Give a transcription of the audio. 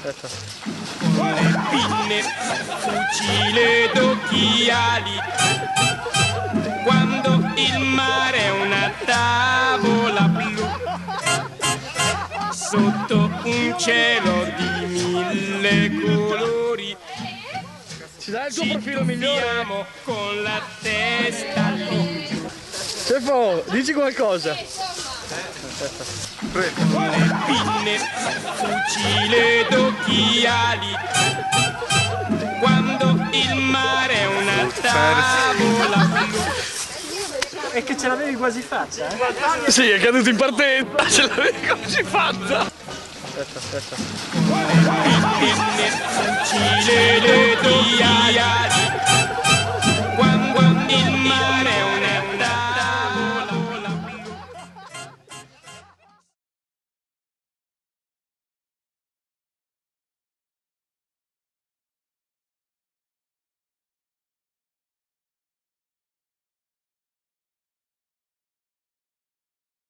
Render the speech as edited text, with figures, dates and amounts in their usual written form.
Con le pinne, fucile d'occhiali, quando il mare è una tavola blu, sotto un cielo di mille colori, Ci dai il tuo ci profilo migliore? tuffiamo con la testa lì. Stefano, dici qualcosa. Con le pinne, fucile d'occhiali, quando il mare è una tavola blu. È che ce l'avevi quasi fatta, eh? Sì, è caduto in partenza, ce l'avevi quasi fatta. Con le pinne, fucile d'occhiali,